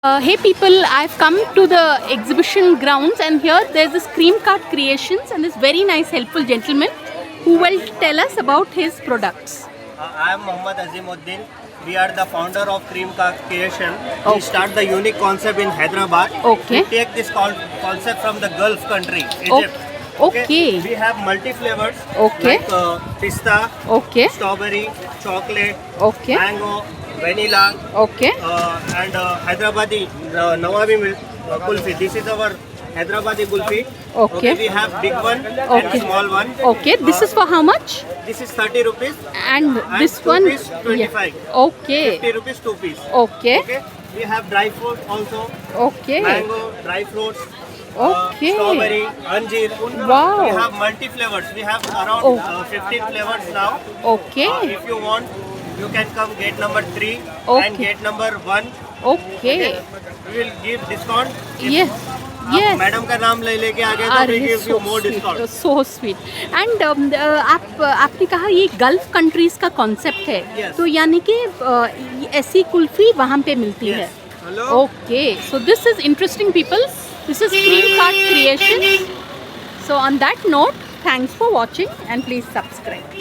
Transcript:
Hey people, I've come to the exhibition grounds and here there's this Cream Cart Creations and this very nice helpful gentleman who will tell us about his products. I am Mohammad Azimuddin. We are the founder of Cream Cart Creation. Okay. We start the unique concept in Hyderabad. Okay. We take this concept from the Gulf country, Egypt. Okay. We have multi flavors. Okay. Like pista, Okay. strawberry, chocolate, Okay. mango, vanilla, Okay. and Hyderabadi Nawabi kulfi. This is our Hyderabadi kulfi. Okay. We have big one Okay. and small one. Okay. This is for how much? This is 30 rupees. And this two one? piece, 25. Yeah. Okay. 50 rupees 2 piece. Okay. Okay. We have dry fruit also. Okay. Mango, dry fruits. Okay. Strawberry, anjeer. Wow. We have multi flavors. We have around Oh. 15 flavors now. Okay. If you want, you can come gate number 3 Okay. and gate number 1. Okay. We will give discount. If Yes. आप Yes. Madam का नाम ले लेके आगे तो we give you more discount. So sweet and आपने कहा ये गल्फ कंट्रीज का कॉन्सेप्ट है Yes. तो यानी कि ऐसी कुल्फी वहाँ पे मिलती Yes. है Hello. Okay so this is interesting people this is cream cart creation so on that note thanks for watching and please subscribe